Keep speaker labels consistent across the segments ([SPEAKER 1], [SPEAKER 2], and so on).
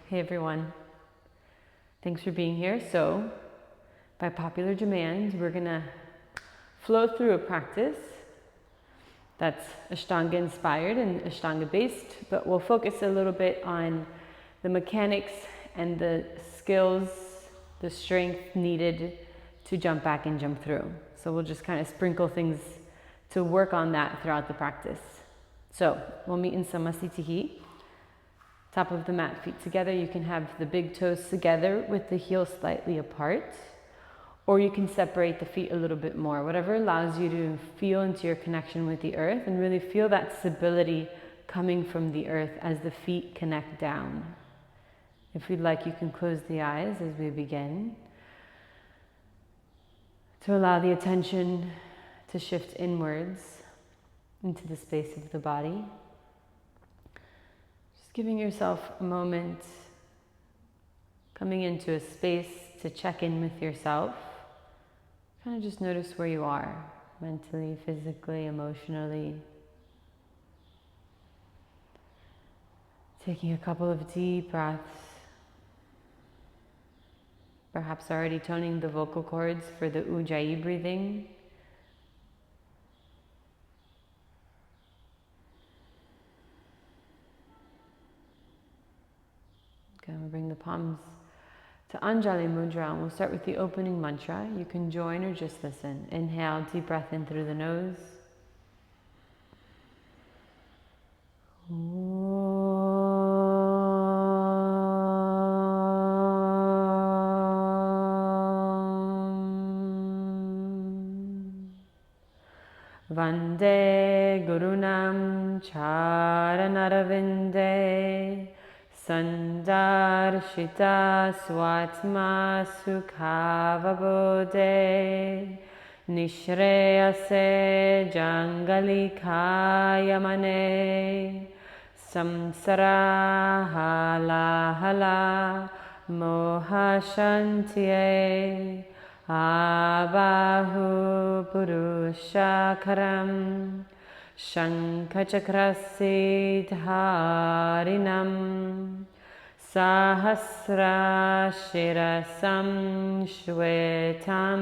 [SPEAKER 1] Hey everyone, thanks for being here. So, by popular demand, we're gonna flow through a practice that's Ashtanga inspired and Ashtanga based, but we'll focus a little bit on the mechanics and the skills, the strength needed to jump back and jump through. So we'll just kind of sprinkle things to work on that throughout the practice. So we'll meet in Samasthitihi. Top of the mat, feet together. You can have the big toes together with the heels slightly apart, or you can separate the feet a little bit more, whatever allows you to feel into your connection with the earth and really feel that stability coming from the earth as the feet connect down. If you'd like, you can close the eyes as we begin to allow the attention to shift inwards into the space of the body. Just giving yourself a moment, coming into a space to check in with yourself. Kind of just notice where you are, mentally, physically, emotionally. Taking a couple of deep breaths. Perhaps already toning the vocal cords for the Ujjayi breathing. Okay, we'll bring the palms to Anjali Mudra, and we'll start with the opening mantra. You can join or just listen. Inhale, deep breath in through the nose. Vande Gurunam Charanaravinda Sandarshita Swatma Sukhavabode Nishreyase Jangalikayamane Samsara Hala Hala Mohashantiye Abahu Purushakaram Shankachakrasidharinam Sahasra Shirasam Shwetam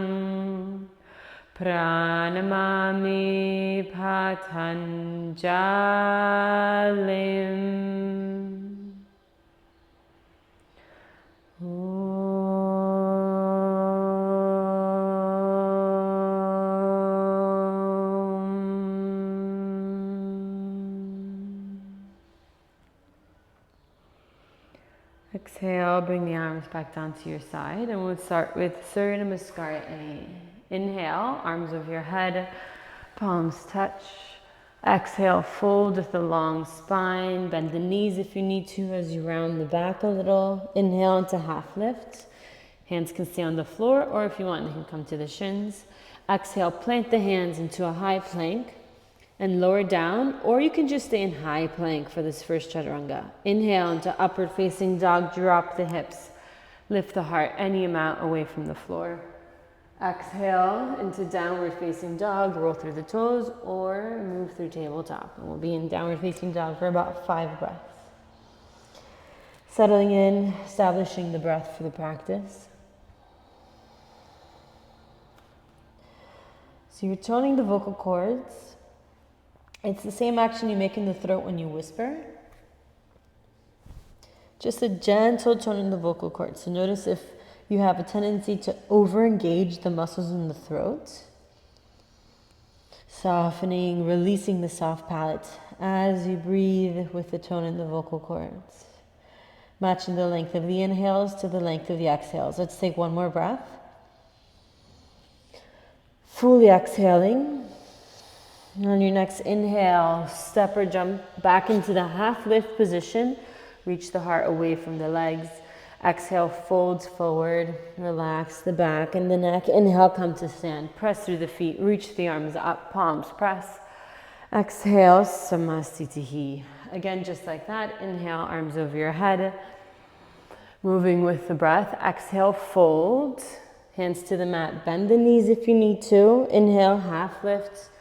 [SPEAKER 1] Pranamami Patanjalim. Exhale, bring the arms back down to your side, and we'll start with Surya namaskar A. Inhale, arms over your head, palms touch. Exhale, fold with a long spine. Bend the knees if you need to as you round the back a little. Inhale into half lift. Hands can stay on the floor, or if you want, they can come to the shins. Exhale, plant the hands into a high plank and lower down, or you can just stay in high plank for this first chaturanga. Inhale into upward facing dog, drop the hips, lift the heart any amount away from the floor. Exhale into downward facing dog, roll through the toes or move through tabletop. And we'll be in downward facing dog for about 5 breaths. Settling in, establishing the breath for the practice. So you're toning the vocal cords. It's the same action you make in the throat when you whisper. Just a gentle tone in the vocal cords. So notice if you have a tendency to over-engage the muscles in the throat. Softening, releasing the soft palate as you breathe with the tone in the vocal cords. Matching the length of the inhales to the length of the exhales. Let's take one more breath. Fully exhaling. On your next inhale, step or jump back into the half lift position. Reach the heart away from the legs. Exhale, folds forward. Relax the back and the neck. Inhale, come to stand. Press through the feet. Reach the arms up. Palms press. Exhale, Samasthitihi. Again, just like that. Inhale, arms over your head. Moving with the breath. Exhale, fold. Hands to the mat. Bend the knees if you need to. Inhale, half lift.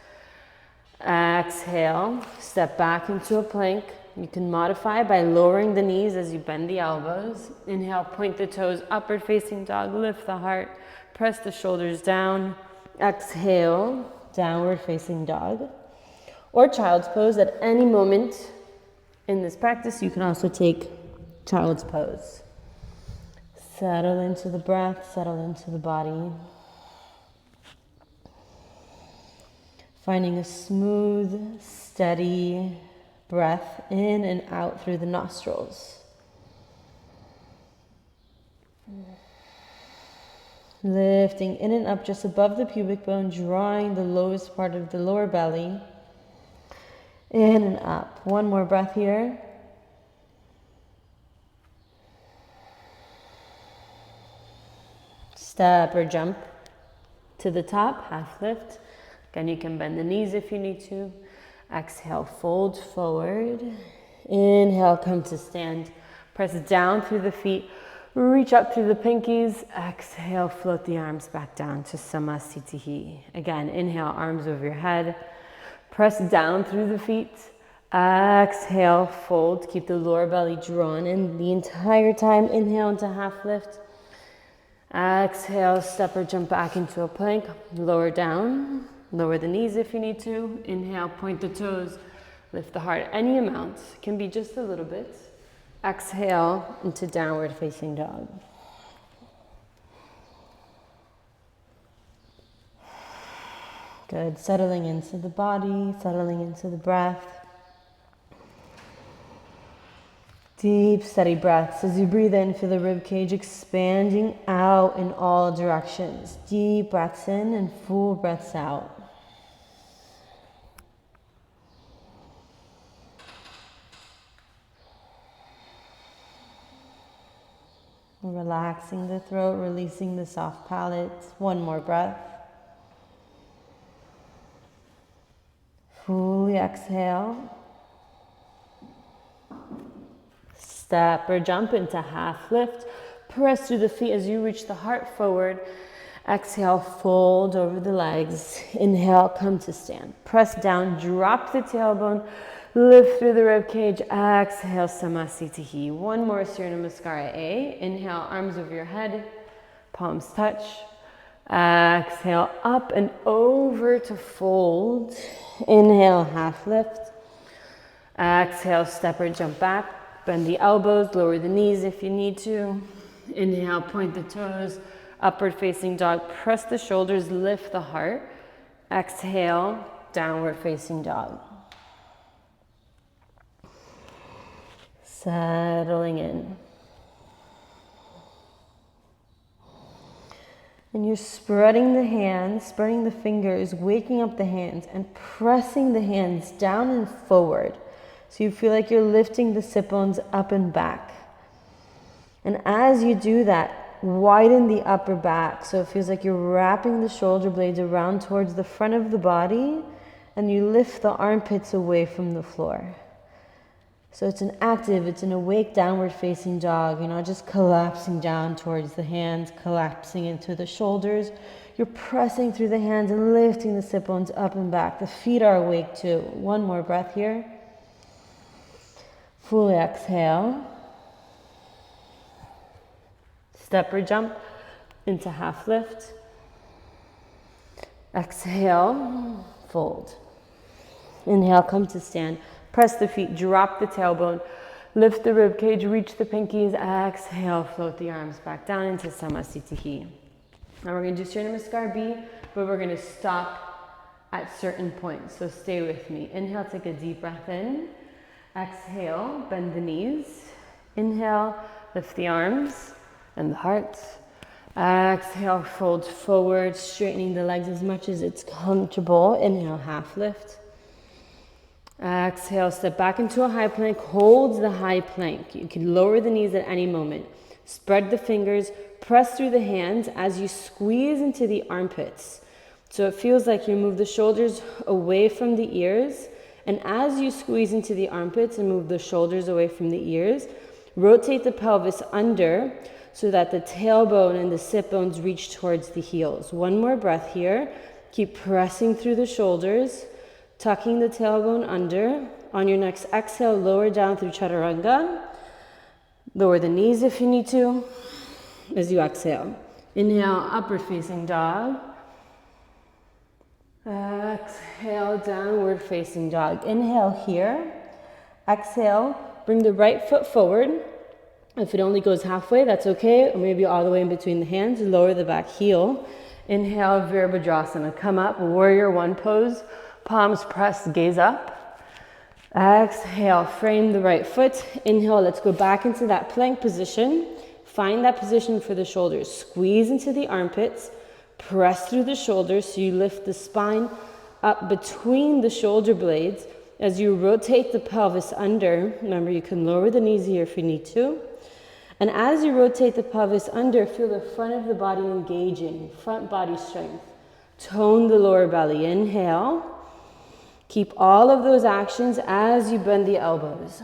[SPEAKER 1] Exhale, step back into a plank. You can modify by lowering the knees as you bend the elbows. Inhale, point the toes, upward facing dog, lift the heart, press the shoulders down. Exhale, downward facing dog. Or child's pose at any moment in this practice. You can also take child's pose. Settle into the breath, settle into the body. Finding a smooth, steady breath in and out through the nostrils. Lifting in and up just above the pubic bone, drawing the lowest part of the lower belly. In and up. One more breath here. Step or jump to the top, half lift. Again, you can bend the knees if you need to. Exhale, fold forward. Inhale, come to stand. Press down through the feet. Reach up through the pinkies. Exhale, float the arms back down to Samasthiti. Again, inhale, arms over your head. Press down through the feet. Exhale, fold. Keep the lower belly drawn in the entire time. Inhale into half lift. Exhale, step or jump back into a plank. Lower down. Lower the knees if you need to. Inhale, point the toes. Lift the heart any amount. Can be just a little bit. Exhale into downward facing dog. Good. Settling into the body, settling into the breath. Deep, steady breaths. As you breathe in, feel the rib cage expanding out in all directions. Deep breaths in and full breaths out. Relaxing the throat, releasing the soft palate. One more breath. Fully exhale. Step or jump into half lift. Press through the feet as you reach the heart forward. Exhale, fold over the legs. Inhale, come to stand. Press down, drop the tailbone. Lift through the rib cage. Exhale, Samasthiti. One more Surya Namaskara A. Inhale, arms over your head. Palms touch. Exhale, up and over to fold. Inhale, half lift. Exhale, step or jump back. Bend the elbows, lower the knees if you need to. Inhale, point the toes. Upward facing dog. Press the shoulders, lift the heart. Exhale, downward facing dog. Settling in. And you're spreading the hands, spreading the fingers, waking up the hands and pressing the hands down and forward. So you feel like you're lifting the sit bones up and back. And as you do that, widen the upper back. So it feels like you're wrapping the shoulder blades around towards the front of the body and you lift the armpits away from the floor. So it's an active, it's an awake downward facing dog. You're not just collapsing down towards the hands, collapsing into the shoulders. You're pressing through the hands and lifting the sit bones up and back. The feet are awake too. One more breath here. Fully exhale. Step or jump into half lift. Exhale, fold. Inhale, come to stand. Press the feet, drop the tailbone, lift the rib cage, reach the pinkies. Exhale, float the arms back down into Samasthiti. Now we're going to do Surya Namaskar B, but we're going to stop at certain points. So stay with me. Inhale, take a deep breath in. Exhale, bend the knees. Inhale, lift the arms and the heart. Exhale, fold forward, straightening the legs as much as it's comfortable. Inhale, half lift. Exhale, step back into a high plank. Hold the high plank. You can lower the knees at any moment. Spread the fingers, press through the hands as you squeeze into the armpits. So it feels like you move the shoulders away from the ears. And as you squeeze into the armpits and move the shoulders away from the ears, rotate the pelvis under so that the tailbone and the sit bones reach towards the heels. One more breath here. Keep pressing through the shoulders, tucking the tailbone under.
[SPEAKER 2] On your next exhale, lower down through chaturanga. Lower the knees if you need to as you exhale. Inhale, upward facing dog. Exhale, downward facing dog. Inhale here. Exhale, bring the right foot forward. If it only goes halfway, that's okay, or maybe all the way in between the hands. Lower the back heel. Inhale, Virabhadrasana. Come up, warrior one pose. Palms pressed, gaze up. Exhale, frame the right foot. Inhale, let's go back into that plank position. Find that position for the shoulders. Squeeze into the armpits. Press through the shoulders so you lift the spine up between the shoulder blades. As you rotate the pelvis under, remember you can lower the knees here if you need to. And as you rotate the pelvis under, feel the front of the body engaging, front body strength. Tone the lower belly. Inhale. Keep all of those actions as you bend the elbows.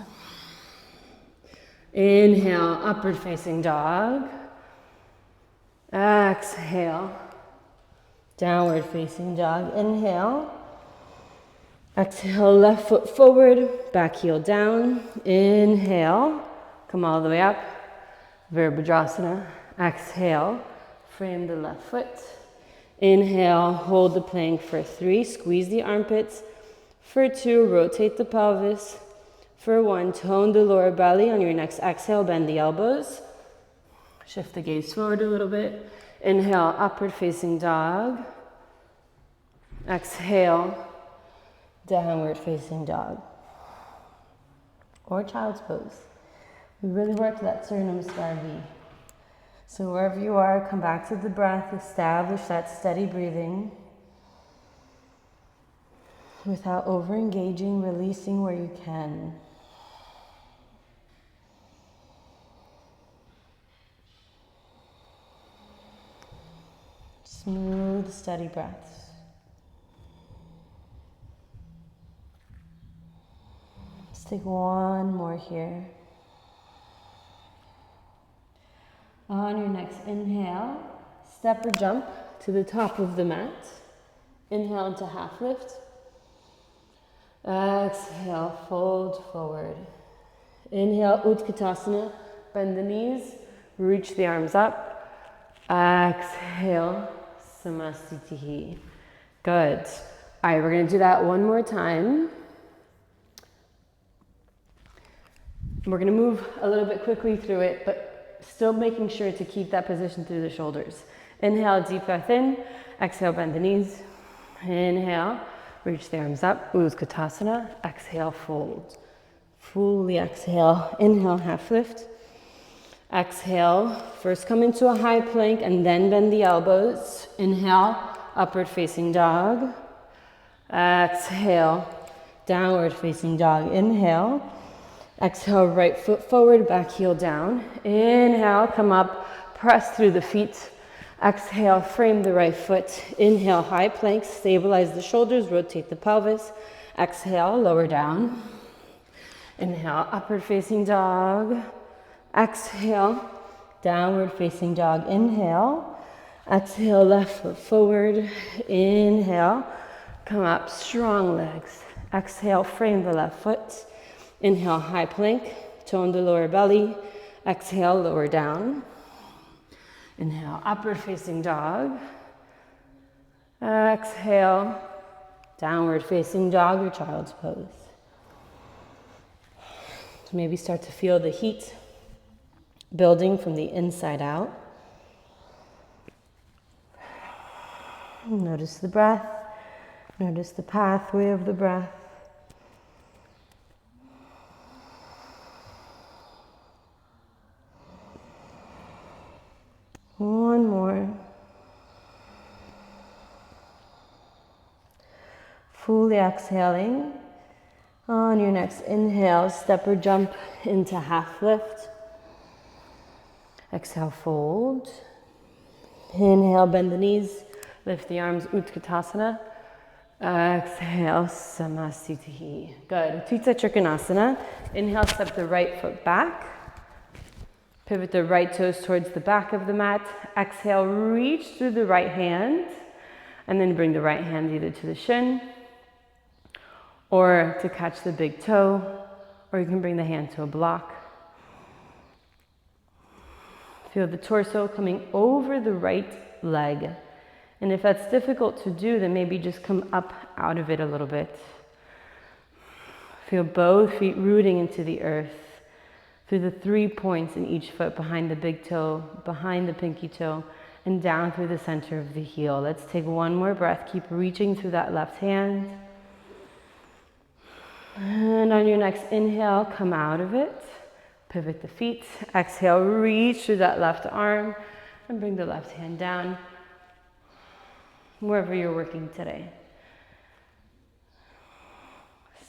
[SPEAKER 2] Inhale, upward facing dog. Exhale, downward facing dog. Inhale. Exhale, left foot forward, back heel down. Inhale, come all the way up. Virabhadrasana. Exhale, frame the left foot. Inhale, hold the plank for 3, squeeze the armpits. For 2, rotate the pelvis. For 1, tone the lower belly. On your next exhale, bend the elbows. Shift the gaze forward a little bit. Inhale, upward facing dog. Exhale, downward facing dog. Or child's pose. We really worked that Surya namaskar V. So wherever you are, come back to the breath. Establish that steady breathing. Without over-engaging, releasing where you can. Smooth, steady breaths. Let's take one more here. On your next inhale, step or jump to the top of the mat. Inhale into half lift. Exhale, fold forward. Inhale, Utkatasana, bend the knees, reach the arms up. Exhale, Samastitihi. Good. All right, we're going to do that one more time. We're going to move a little bit quickly through it, but still making sure to keep that position through the shoulders. Inhale, deep breath in. Exhale, bend the knees. Inhale. Reach the arms up, Utkatasana. Exhale, fold. Fully exhale. Inhale, half lift. Exhale, first come into a high plank and then bend the elbows. Inhale, upward facing dog. Exhale, downward facing dog. Inhale. Exhale, right foot forward, back heel down. Inhale, come up, press through the feet. Exhale, frame the right foot. Inhale, high plank, stabilize the shoulders, rotate the pelvis. Exhale, lower down. Inhale, upward facing dog. Exhale, downward facing dog. Inhale. Exhale, left foot forward. Inhale, come up, strong legs. Exhale, frame the left foot. Inhale, high plank, tone the lower belly. Exhale, lower down. Inhale, upward facing dog. Exhale, downward facing dog or child's pose. So maybe start to feel the heat building from the inside out. Notice the breath. Notice the pathway of the breath. One more. Fully exhaling. On your next inhale, step or jump into half lift. Exhale, fold. Inhale, bend the knees. Lift the arms, Utkatasana. Exhale, Samastitihi. Good. Utthita Trikonasana. Inhale, step the right foot back. Pivot the right toes towards the back of the mat. Exhale, reach through the right hand. And then bring the right hand either to the shin
[SPEAKER 1] or to catch the big toe, or you can bring the hand to a block. Feel the torso coming over the right leg. And if that's difficult to do, then maybe just come up out of it a little bit. Feel both feet rooting into the earth through the 3 points in each foot, behind the big toe, behind the pinky toe, and down through the center of the heel. Let's take one more breath. Keep reaching through that left hand. And on your next inhale, come out of it. Pivot the feet. Exhale, reach through that left arm and bring the left hand down, wherever you're working today.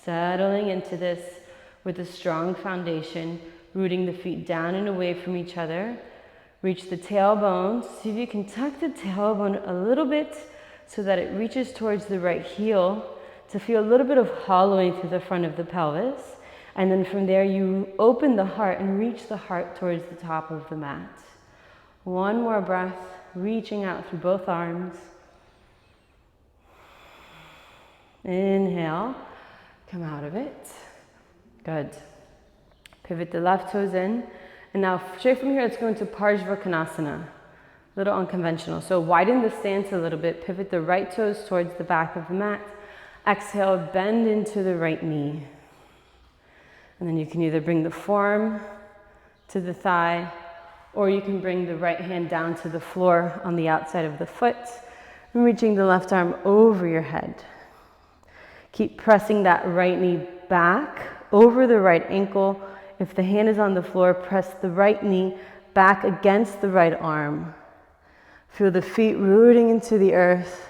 [SPEAKER 1] Settling into this with a strong foundation, rooting the feet down and away from each other. Reach the tailbone. See if you can tuck the tailbone a little bit so that it reaches towards the right heel to feel a little bit of hollowing through the front of the pelvis. And then from there, you open the heart and reach the heart towards the top of the mat. One more breath, reaching out through both arms. Inhale, come out of it. Good. Pivot the left toes in. And now straight from here, let's go into Parsvakonasana. A little unconventional. So widen the stance a little bit. Pivot the right toes towards the back of the mat. Exhale, bend into the right knee. And then you can either bring the forearm to the thigh, or you can bring the right hand down to the floor on the outside of the foot, and reaching the left arm over your head. Keep pressing that right knee back over the right ankle. If the hand is on the floor, press the right knee back against the right arm. Feel the feet rooting into the earth.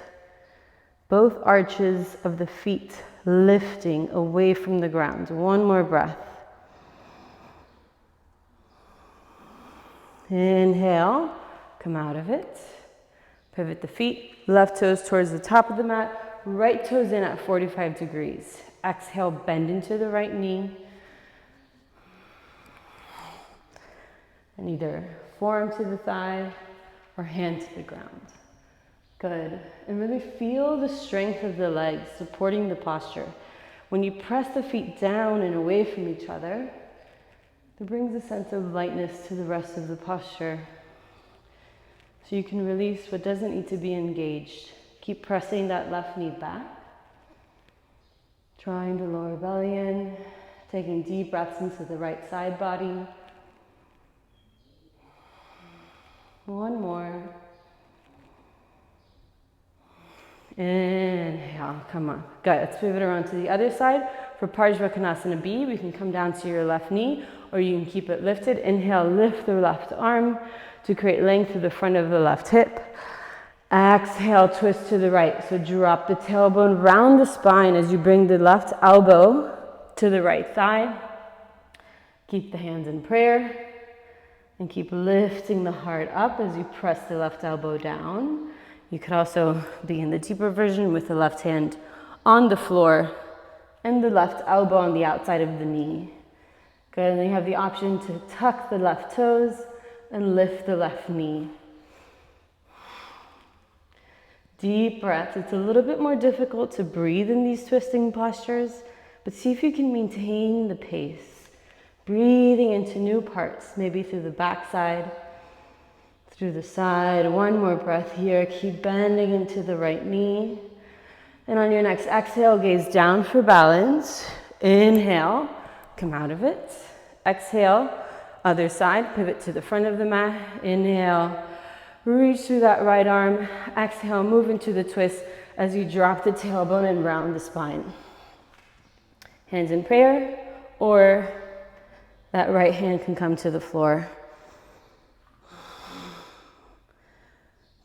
[SPEAKER 1] Both arches of the feet lifting away from the ground. One more breath. Inhale, come out of it. Pivot the feet, left toes towards the top of the mat, right toes in at 45 degrees. Exhale, bend into the right knee. And either forearm to the thigh or hand to the ground. Good. And really feel the strength of the legs supporting the posture. When you press the feet down and away from each other, it brings a sense of lightness to the rest of the posture. So you can release what doesn't need to be engaged. Keep pressing that left knee back. Drawing the lower belly in. Taking deep breaths into the right side body. One more. Inhale, come on. Good, let's pivot around to the other side. For Parsvakonasana B, we can come down to your left knee, or you can keep it lifted. Inhale, lift the left arm to create length through the front of the left hip. Exhale, twist to the right. So drop the tailbone round the spine as you bring the left elbow to the right thigh. Keep the hands in prayer. And keep lifting the heart up as you press the left elbow down. You could also be in the deeper version with the left hand on the floor and the left elbow on the outside of the knee. Good, and then you have the option to tuck the left toes and lift the left knee. Deep breaths. It's a little bit more difficult to breathe in these twisting postures, but see if you can maintain the pace. Breathing into new parts, maybe through the back side, through the side. One more breath here. Keep bending into the right knee. And on your next exhale, gaze down for balance. Inhale, come out of it. Exhale, other side, pivot to the front of the mat. Inhale, reach through that right arm. Exhale, move into the twist as you drop the tailbone and round the spine. Hands in prayer, or that right hand can come to the floor.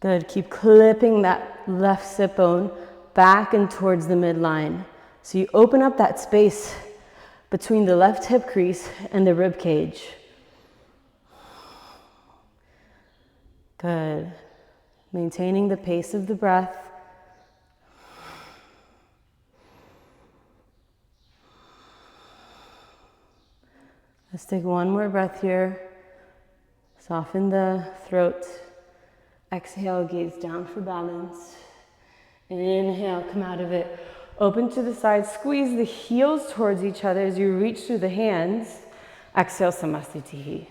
[SPEAKER 1] Good, keep clipping that left sit bone back and towards the midline. So you open up that space between the left hip crease and the rib cage. Good. Maintaining the pace of the breath. Let's take one more breath here. Soften the throat. Exhale, gaze down for balance. Inhale, come out of it. Open to the side, squeeze the heels towards each other as you reach through the hands. Exhale, Samastitihi.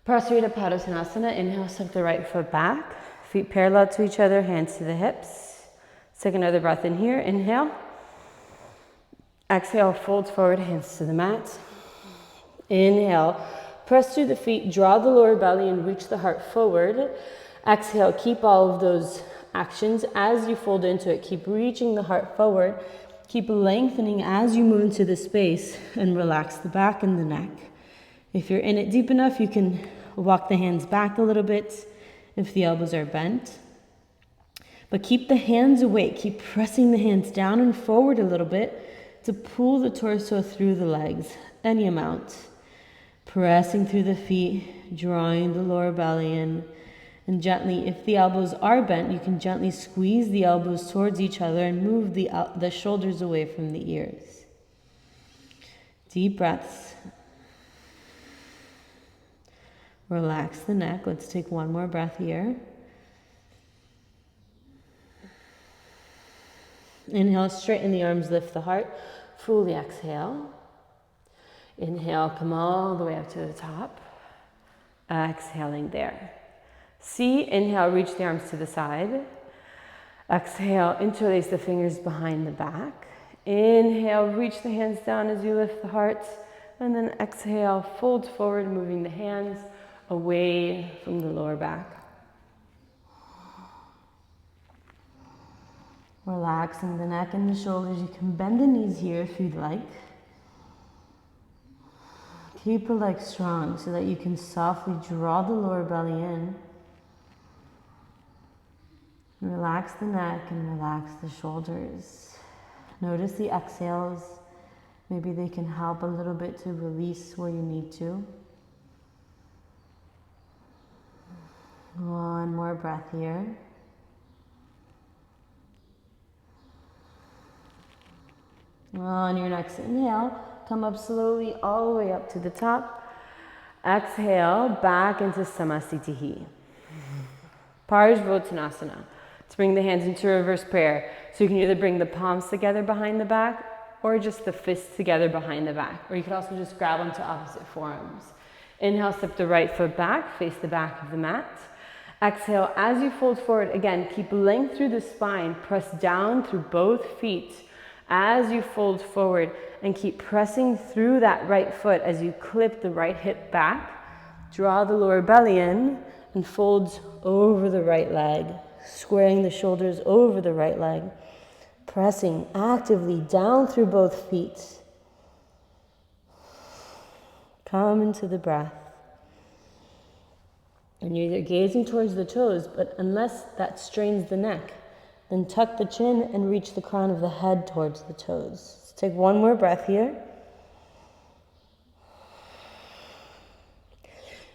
[SPEAKER 1] Prasarita Padottanasana. Inhale, step the right foot back. Feet parallel to each other, hands to the hips. Take another breath in here. Inhale. Exhale, fold forward, hands to the mat. Inhale, press through the feet, draw the lower belly and reach the heart forward. Exhale, keep all of those actions as you fold into it. Keep reaching the heart forward. Keep lengthening as you move into the space and relax the back and the neck. If you're in it deep enough, you can walk the hands back a little bit if the elbows are bent. But keep the hands awake. Keep pressing the hands down and forward a little bit to pull the torso through the legs, any amount. Pressing through the feet, drawing the lower belly in. And gently, if the elbows are bent, you can gently squeeze the elbows towards each other and move the shoulders away from the ears. Deep breaths. Relax the neck. Let's take one more breath here. Inhale, straighten the arms, lift the heart. Fully exhale. Inhale, come all the way up to the top. Exhaling there. C, inhale, reach the arms to the side. Exhale, interlace the fingers behind the back. Inhale, reach the hands down as you lift the heart. And then exhale, fold forward, moving the hands away from the lower back. Relaxing the neck and the shoulders. You can bend the knees here if you'd like. Keep the legs strong so that you can softly draw the lower belly in. Relax the neck and relax the shoulders. Notice the exhales. Maybe they can help a little bit to release where you need to. One more breath here. On your next inhale, come up slowly all the way up to the top. Exhale, back into Samastitihi. Parsvottanasana. Let's bring the hands into reverse prayer. So you can either bring the palms together behind the back or just the fists together behind the back. Or you could also just grab onto opposite forearms. Inhale, step the right foot back, face the back of the mat. Exhale, as you fold forward, again, keep length through the spine. Press down through both feet as you fold forward and keep pressing through that right foot as you clip the right hip back. Draw the lower belly in and fold over the right leg, squaring the shoulders over the right leg, pressing actively down through both feet. Come into the breath. And you're either gazing towards the toes, but unless that strains the neck, then tuck the chin and reach the crown of the head towards the toes. Let's take one more breath here.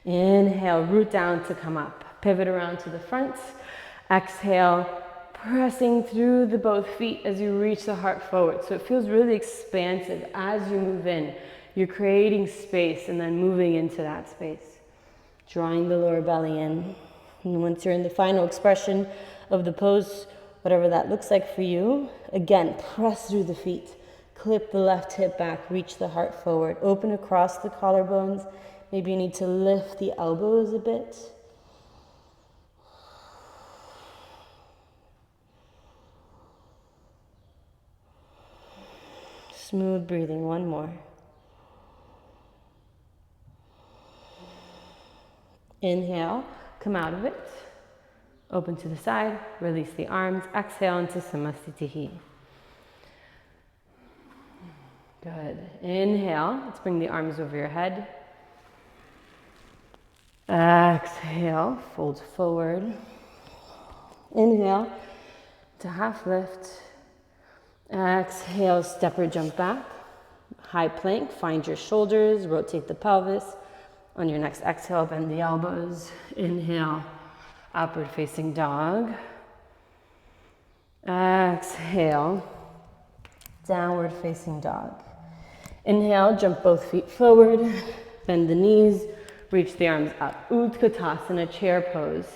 [SPEAKER 1] Inhale, root down to come up. Pivot around to the front. Exhale, pressing through the both feet as you reach the heart forward. So it feels really expansive as you move in. You're creating space and then moving into that space. Drawing the lower belly in. And once you're in the final expression of the pose, whatever that looks like for you, again, press through the feet. Clip the left hip back, reach the heart forward. Open across the collarbones. Maybe you need to lift the elbows a bit. Smooth breathing, one more. Inhale, come out of it. Open to the side, release the arms. Exhale into Samastitihi. Good. Inhale, let's bring the arms over your head. Exhale, fold forward. Inhale to half lift. Exhale, step or jump back. High plank, find your shoulders, rotate the pelvis. On your next exhale, bend the elbows. Inhale, upward facing dog. Exhale, downward facing dog. Inhale, jump both feet forward, bend the knees, reach the arms up. Utkatasana, chair pose.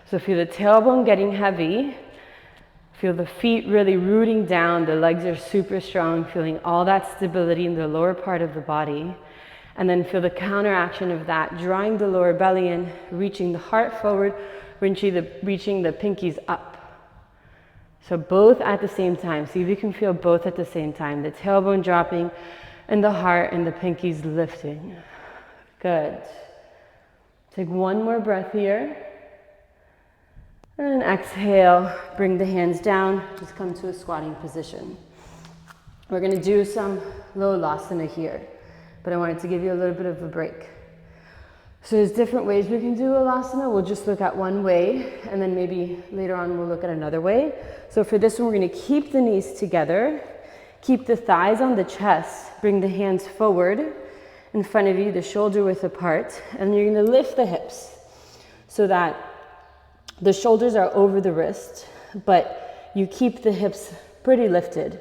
[SPEAKER 1] So feel the tailbone getting heavy. Feel the feet really rooting down, the legs are super strong, feeling all that stability in the lower part of the body. And then feel the counteraction of that, drawing the lower belly in, reaching the heart forward, reaching the pinkies up. So both at the same time. See if you can feel both at the same time. The tailbone dropping and the heart and the pinkies lifting. Good. Take one more breath here. And exhale, bring the hands down, just come to a squatting position. We're gonna do some Lolasana here, but I wanted to give you a little bit of a break. So there's different ways we can do Lolasana. We'll just look at one way, and then maybe later on we'll look at another way. So for this one, we're gonna keep the knees together, keep the thighs on the chest, bring the hands forward in front of you, the shoulder width apart, and you're gonna lift the hips so that the shoulders are over the wrist, but you keep the hips pretty lifted.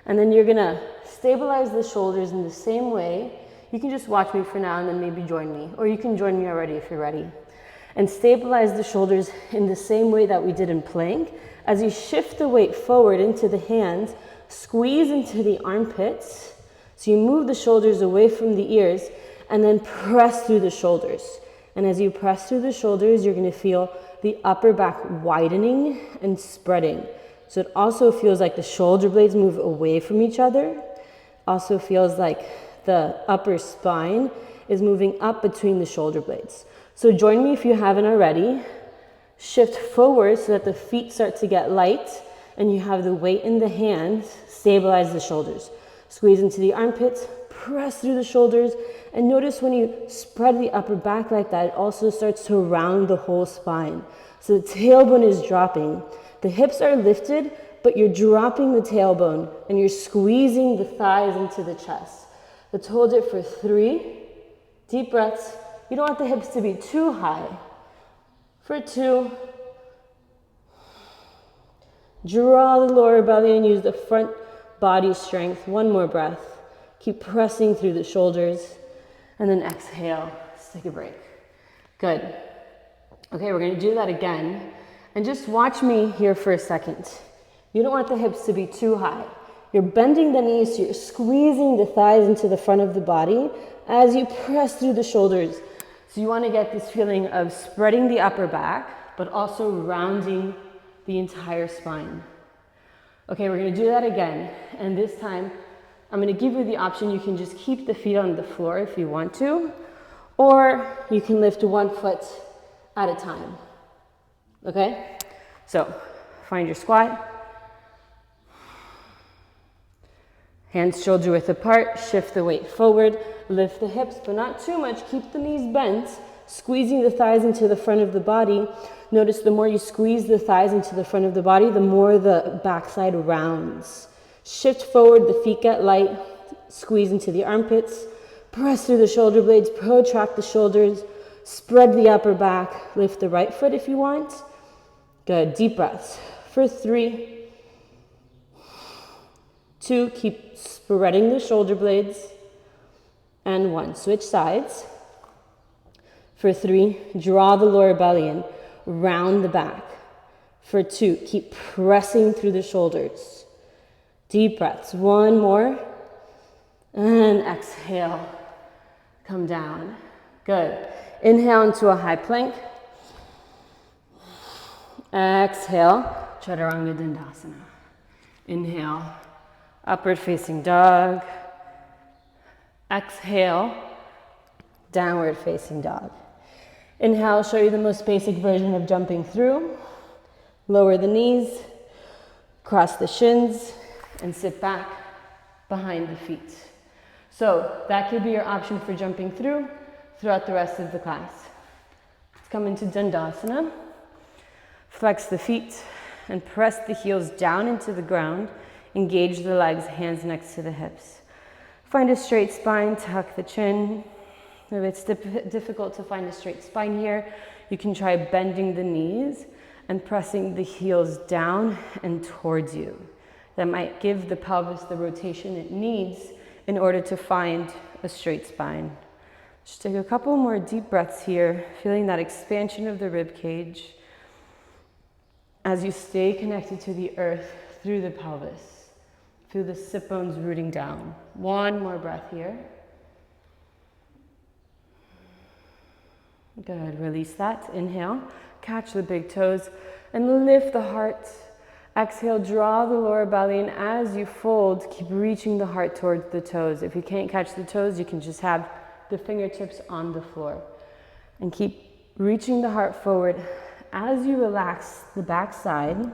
[SPEAKER 1] And then you're gonna stabilize the shoulders in the same way. You can just watch me for now and then maybe join me, or you can join me already if you're ready. And stabilize the shoulders in the same way that we did in plank. As you shift the weight forward into the hands, squeeze into the armpits. So you move the shoulders away from the ears and then press through the shoulders. And as you press through the shoulders, you're gonna feel the upper back widening and spreading. So it also feels like the shoulder blades move away from each other. Also feels like the upper spine is moving up between the shoulder blades. So join me if you haven't already. Shift forward so that the feet start to get light and you have the weight in the hands. Stabilize the shoulders. Squeeze into the armpits, press through the shoulders, and notice when you spread the upper back like that, it also starts to round the whole spine. So the tailbone is dropping. The hips are lifted, but you're dropping the tailbone and you're squeezing the thighs into the chest. Let's hold it for 3 deep breaths. You don't want the hips to be too high. For 2, draw the lower belly and use the front body strength. 1 more breath. Keep pressing through the shoulders. And then exhale, let's take a break. Good. Okay, we're gonna do that again. And just watch me here for a second. You don't want the hips to be too high. You're bending the knees, so you're squeezing the thighs into the front of the body as you press through the shoulders. So you wanna get this feeling of spreading the upper back, but also rounding the entire spine. Okay, we're gonna do that again. And this time, I'm gonna give you the option, you can just keep the feet on the floor if you want to, or you can lift 1 foot at a time. Okay? So, find your squat. Hands shoulder width apart, shift the weight forward, lift the hips, but not too much. Keep the knees bent, squeezing the thighs into the front of the body. Notice the more you squeeze the thighs into the front of the body, the more the backside rounds. Shift forward, the feet get light, squeeze into the armpits, press through the shoulder blades, protract the shoulders, spread the upper back, lift the right foot if you want. Good, deep breaths. For 3, 2, keep spreading the shoulder blades, and 1, switch sides. For 3, draw the lower belly in, round the back. For 2, keep pressing through the shoulders. Deep breaths, 1 more, and exhale, come down. Good. Inhale into a high plank. Exhale, Chaturanga Dandasana. Inhale, upward facing dog. Exhale, downward facing dog. Inhale, I'll show you the most basic version of jumping through. Lower the knees, cross the shins, and sit back behind the feet. So that could be your option for jumping through throughout the rest of the class. Let's come into Dandasana. Flex the feet and press the heels down into the ground. Engage the legs, hands next to the hips. Find a straight spine, tuck the chin. If it's difficult to find a straight spine here, you can try bending the knees and pressing the heels down and towards you. That might give the pelvis the rotation it needs in order to find a straight spine. Just take a couple more deep breaths here, feeling that expansion of the rib cage.
[SPEAKER 2] as you stay connected to the earth through the pelvis. Feel the sit bones rooting down. One more breath here. Good, release that. Inhale, catch the big toes and lift the heart. Exhale, draw the lower belly, and as you fold, keep reaching the heart towards the toes. If you can't catch the toes, you can just have the fingertips on the floor. And keep reaching the heart forward as you relax the back side,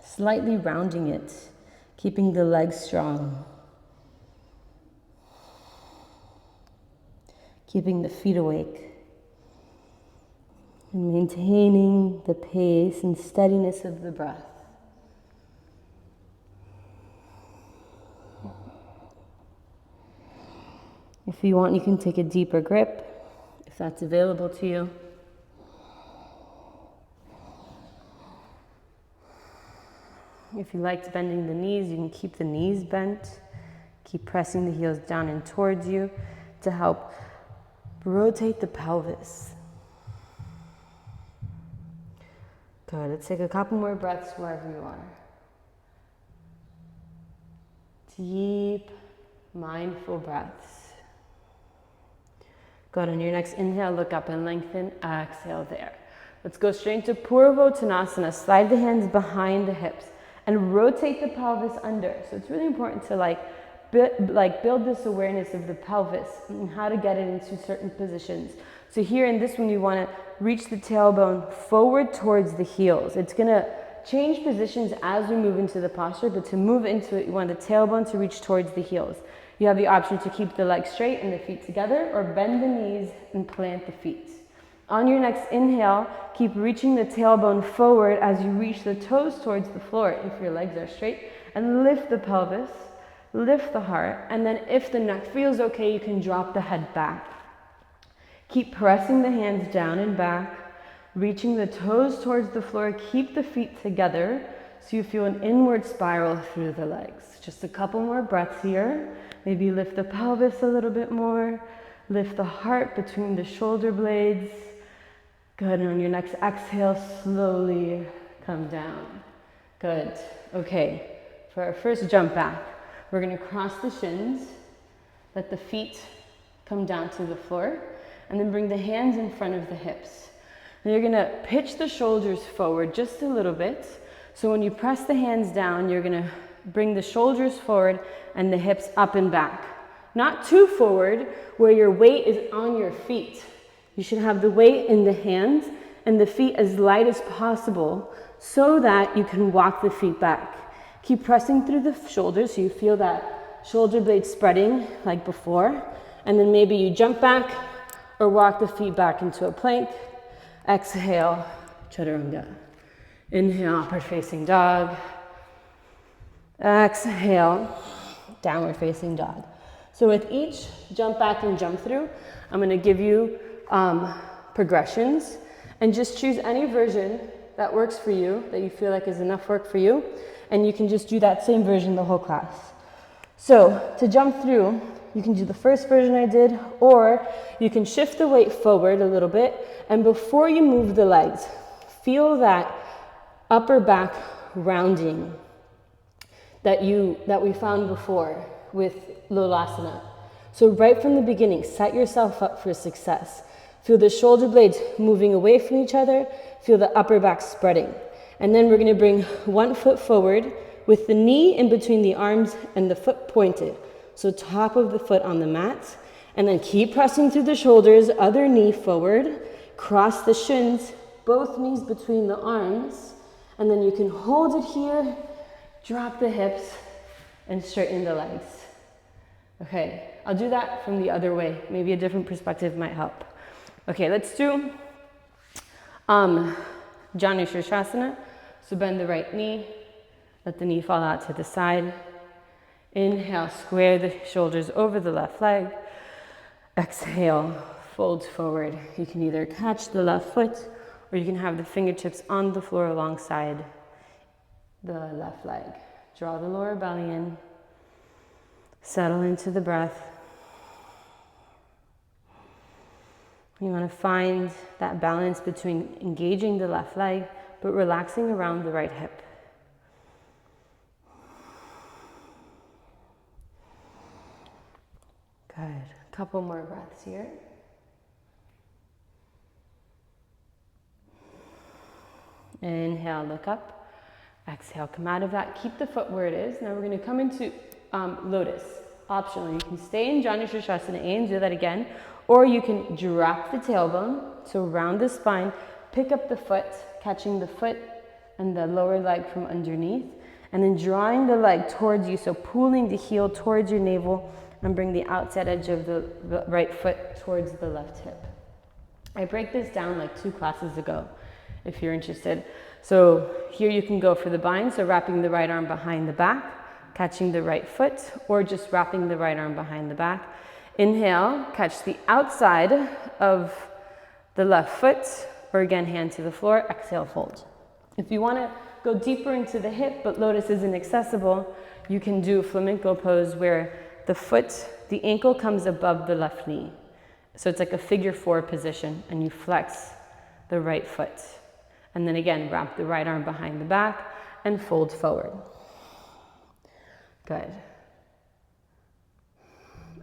[SPEAKER 2] slightly rounding it, keeping the legs strong. Keeping the feet awake. And maintaining the pace and steadiness of the breath. If you want, you can take a deeper grip, if that's available to you. If you liked bending the knees, you can keep the knees bent. Keep pressing the heels down and towards you to help rotate the pelvis. Good, let's take a couple more breaths wherever you are. Deep, mindful breaths. Good, on your next inhale, look up and lengthen. Exhale there. Let's go straight into Purvottanasana. Slide the hands behind the hips and rotate the pelvis under. So it's really important to build this awareness of the pelvis and how to get it into certain positions. So here in this one, you want to reach the tailbone forward towards the heels. It's going to change positions as we move into the posture, but to move into it, you want the tailbone to reach towards the heels. You have the option to keep the legs straight and the feet together, or bend the knees and plant the feet. On your next inhale, keep reaching the tailbone forward as you reach the toes towards the floor if your legs are straight, and lift the pelvis, lift the heart, and then if the neck feels okay, you can drop the head back. Keep pressing the hands down and back, reaching the toes towards the floor. Keep the feet together so you feel an inward spiral through the legs. Just a couple more breaths here. Maybe lift the pelvis a little bit more. Lift the heart between the shoulder blades. Good, and on your next exhale, slowly come down. Good, okay. For our first jump back, we're gonna cross the shins, let the feet come down to the floor, and then bring the hands in front of the hips. And you're gonna pitch the shoulders forward just a little bit. So when you press the hands down, you're gonna bring the shoulders forward and the hips up and back. Not too forward, where your weight is on your feet. You should have the weight in the hands and the feet as light as possible so that you can walk the feet back. Keep pressing through the shoulders so you feel that shoulder blade spreading like before. And then maybe you jump back or walk the feet back into a plank. Exhale, chaturanga. Inhale, upward facing dog. Exhale, downward facing dog. So with each jump back and jump through, I'm gonna give you progressions, and just choose any version that works for you, that you feel like is enough work for you, and you can just do that same version the whole class. So to jump through, you can do the first version I did, or you can shift the weight forward a little bit, and before you move the legs, feel that upper back rounding that we found before with Lolasana. So right from the beginning, set yourself up for success. Feel the shoulder blades moving away from each other, feel the upper back spreading. And then we're gonna bring one foot forward with the knee in between the arms and the foot pointed. So top of the foot on the mat, and then keep pressing through the shoulders, other knee forward, cross the shins, both knees between the arms, and then you can hold it here, drop the hips, and straighten the legs. Okay, I'll do that from the other way. Maybe a different perspective might help. Okay, let's do Janu Shirshasana. So bend the right knee, let the knee fall out to the side. Inhale, square the shoulders over the left leg. Exhale, fold forward. You can either catch the left foot or you can have the fingertips on the floor alongside the left leg. Draw the lower belly in. Settle into the breath. You want to find that balance between engaging the left leg but relaxing around the right hip. Good. A couple more breaths here. Inhale, look up. Exhale, come out of that. Keep the foot where it is. Now we're going to come into lotus. Optional. You can stay in Janu Shirshasana and do that again. Or you can drop the tailbone, so round the spine, pick up the foot, catching the foot and the lower leg from underneath, and then drawing the leg towards you, so pulling the heel towards your navel, and bring the outside edge of the right foot towards the left hip. I break this down like 2 classes ago, if you're interested. So here you can go for the bind, so wrapping the right arm behind the back, catching the right foot, or just wrapping the right arm behind the back. Inhale, catch the outside of the left foot, or again, hand to the floor. Exhale, fold. If you want to go deeper into the hip, but lotus isn't accessible, you can do a flamenco pose where the foot, the ankle comes above the left knee. So it's like a figure 4 position, and you flex the right foot. And then again, wrap the right arm behind the back and fold forward. Good.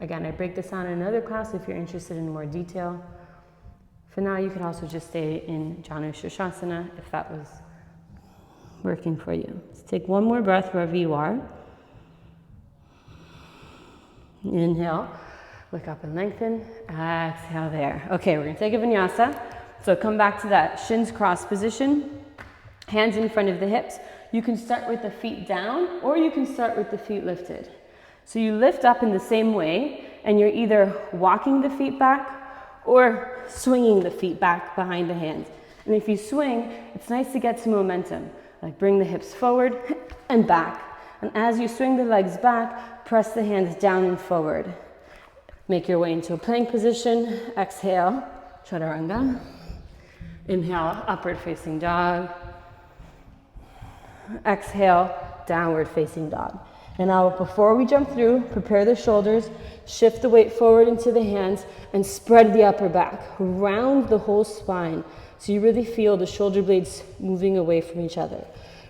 [SPEAKER 2] Again, I break this down in another class if you're interested in more detail. For now, you could also just stay in Janu Shirshasana if that was working for you. Let's take one more breath wherever you are. Inhale, look up and lengthen. Exhale there. Okay, we're going to take a vinyasa. So come back to that shins crossed position, hands in front of the hips. You can start with the feet down, or you can start with the feet lifted. So you lift up in the same way, and you're either walking the feet back or swinging the feet back behind the hands. And if you swing, it's nice to get some momentum. Like bring the hips forward and back. And as you swing the legs back, press the hands down and forward. Make your way into a plank position. Exhale, chaturanga. Inhale, upward facing dog. Exhale, downward facing dog. And now before we jump through, prepare the shoulders, shift the weight forward into the hands, and spread the upper back. Round the whole spine, so you really feel the shoulder blades moving away from each other.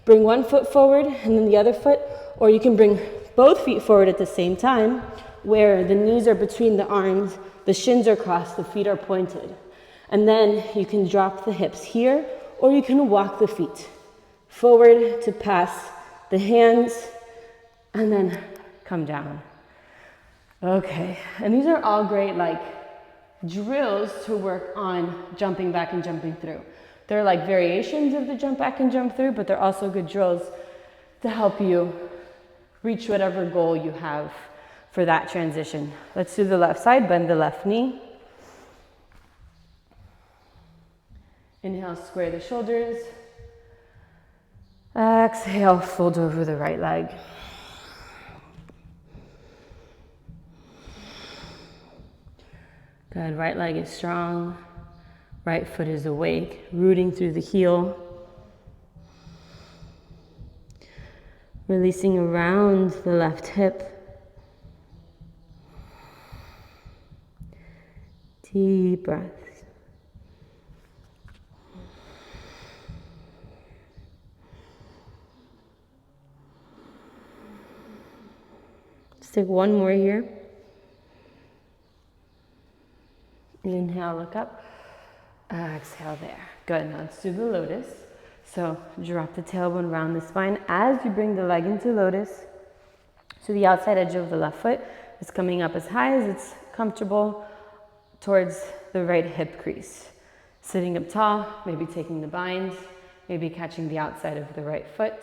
[SPEAKER 2] Bring one foot forward and then the other foot, or you can bring both feet forward at the same time, where the knees are between the arms, the shins are crossed, the feet are pointed. And then you can drop the hips here, or you can walk the feet forward to pass the hands, and then come down. Okay, and these are all great like drills to work on jumping back and jumping through. They're like variations of the jump back and jump through, but they're also good drills to help you reach whatever goal you have for that transition. Let's do the left side, bend the left knee. Inhale, square the shoulders. Exhale, fold over the right leg. Good, right leg is strong. Right foot is awake, rooting through the heel. Releasing around the left hip. Deep breaths. Let's take one more here. Inhale, look up. Exhale there. Good, now let's do the lotus. So drop the tailbone around the spine as you bring the leg into lotus. So the outside edge of the left foot is coming up as high as it's comfortable towards the right hip crease. Sitting up tall, maybe taking the bind, maybe catching the outside of the right foot.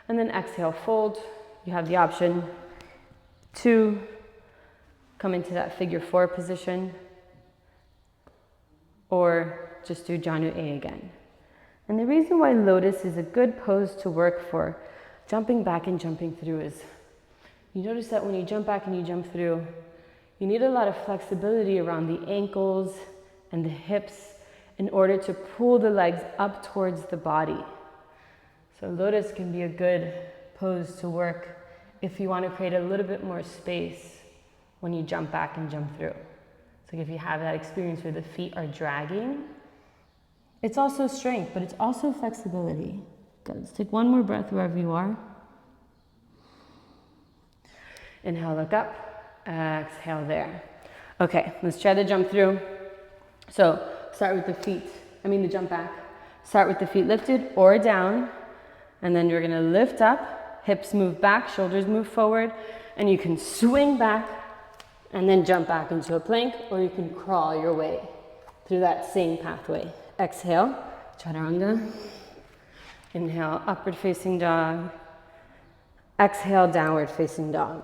[SPEAKER 2] And then exhale, fold. You have the option to come into that figure 4 position, or just do Janu A again. And the reason why lotus is a good pose to work for jumping back and jumping through is you notice that when you jump back and you jump through, you need a lot of flexibility around the ankles and the hips in order to pull the legs up towards the body. So lotus can be a good pose to work if you want to create a little bit more space when you jump back and jump through. So if you have that experience where the feet are dragging, It's also strength, but it's also flexibility. Good. Let's take one more breath wherever you are.
[SPEAKER 1] Inhale, look up. Exhale there. Okay, let's try to jump through. So start with the jump back. Start with the feet lifted or down, and then you're gonna lift up, hips move back, shoulders move forward, and you can swing back and then jump back into a plank, or you can crawl your way through that same pathway. Exhale, chaturanga. Inhale, upward facing dog. Exhale, downward facing dog.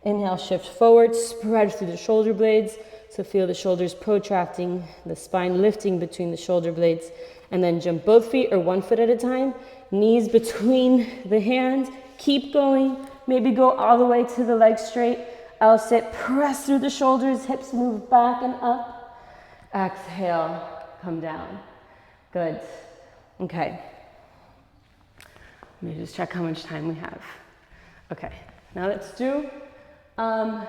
[SPEAKER 1] Inhale, shift forward, spread through the shoulder blades. So feel the shoulders protracting, the spine lifting between the shoulder blades. And then jump both feet or one foot at a time. Knees between the hands. Keep going. Maybe go all the way to the legs straight. I'll sit, press through the shoulders, hips move back and up. Exhale, come down. Good. Okay. Let me just check how much time we have. Okay, now let's do some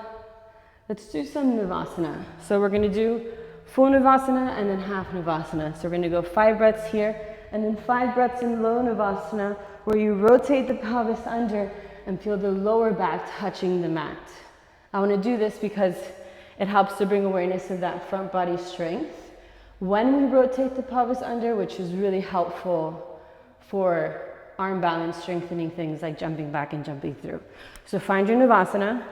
[SPEAKER 1] Navasana. So we're gonna do full Navasana and then half Navasana. So we're gonna go 5 breaths here and then 5 breaths in low Navasana, where you rotate the pelvis under and feel the lower back touching the mat. I wanna do this because it helps to bring awareness of that front body strength when we rotate the pelvis under, which is really helpful for arm balance, strengthening things like jumping back and jumping through. So find your Navasana.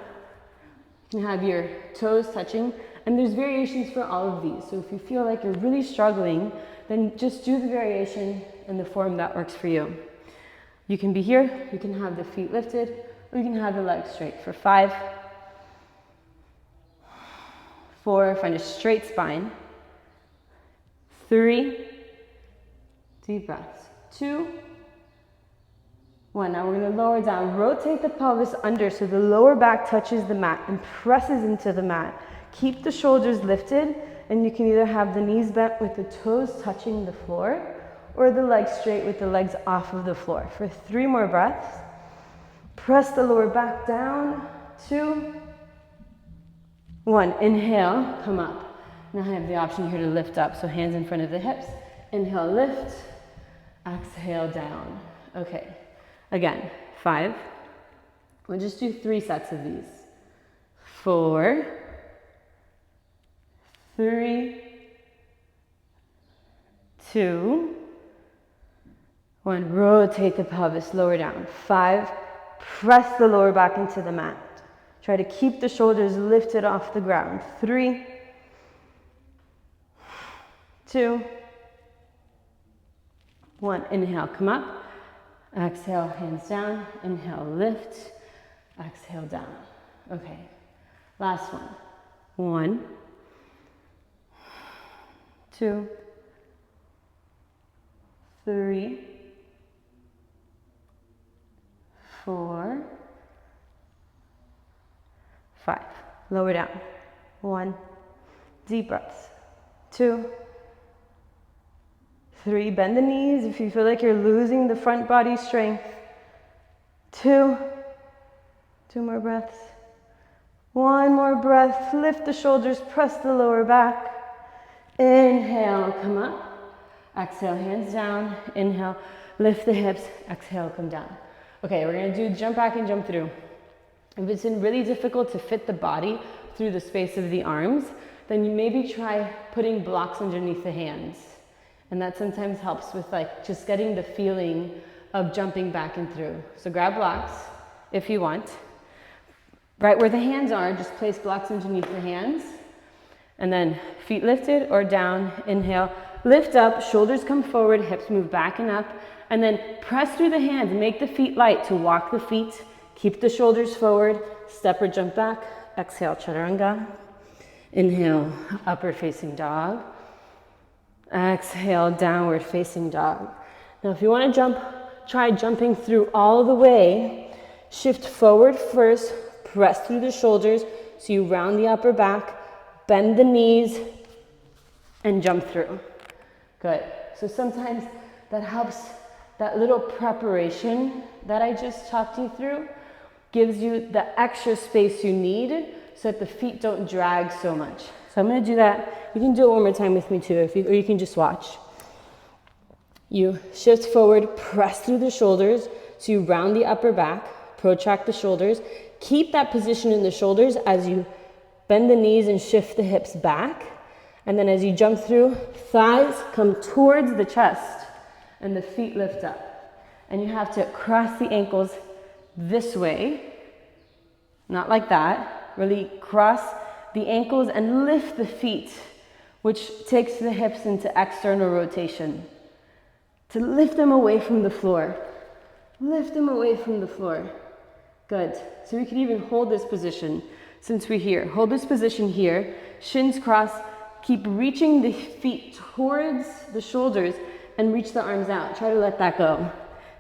[SPEAKER 1] You can have your toes touching, and there's variations for all of these. So if you feel like you're really struggling, then just do the variation in the form that works for you. You can be here, you can have the feet lifted, or you can have the legs straight for 5, 4, find a straight spine, 3, deep breaths, 2, 1. Now we're going to lower down, rotate the pelvis under so the lower back touches the mat and presses into the mat. Keep the shoulders lifted, and you can either have the knees bent with the toes touching the floor or the legs straight with the legs off of the floor. For 3 more breaths, press the lower back down, 2, 1. Inhale, come up. Now I have the option here to lift up, so hands in front of the hips. Inhale, lift, exhale, down. Okay. Again, 5. We'll just do 3 sets of these. 4, 3, 2, 1. Rotate the pelvis, lower down. 5, press the lower back into the mat. Try to keep the shoulders lifted off the ground. 3, 2, 1. Inhale, come up. Exhale, hands down. Inhale, lift. Exhale, down. Okay, last one. 1, 2, 3, 4, 5. Lower down. 1. Deep breaths. 2, 3. Bend the knees if you feel like you're losing the front body strength. 2. 2 more breaths. 1 more breath. Lift the shoulders, press the lower back. Inhale, come up. Exhale, hands down. Inhale, lift the hips. Exhale, come down. Okay, we're gonna do jump back and jump through. If it's been really difficult to fit the body through the space of the arms, then you maybe try putting blocks underneath the hands. And that sometimes helps with like just getting the feeling of jumping back and through. So grab blocks if you want. Right where the hands are, just place blocks underneath the hands. And then feet lifted or down, inhale, lift up, shoulders come forward, hips move back and up. And then press through the hands, make the feet light to walk the feet. Keep the shoulders forward, step or jump back. Exhale, chaturanga. Inhale, upward facing dog. Exhale, downward facing dog. Now if you want to jump, try jumping through all the way. Shift forward first, press through the shoulders so you round the upper back, bend the knees, and jump through. Good. So sometimes that helps, that little preparation that I just talked you through gives you the extra space you need so that the feet don't drag so much.
[SPEAKER 2] So I'm going to do that. You can do it one more time with me too, or you can just watch. You shift forward, press through the shoulders, so you round the upper back, protract the shoulders. Keep that position in the shoulders as you bend the knees and shift the hips back. And then as you jump through, thighs come towards the chest and the feet lift up. And you have to cross the ankles this way, not like that. Really cross the ankles and lift the feet, which takes the hips into external rotation. To lift them away from the floor. Lift them away from the floor. Good. So we can even hold this position since we're here. Hold this position here. Shins cross. Keep reaching the feet towards the shoulders and reach the arms out. Try to let that go.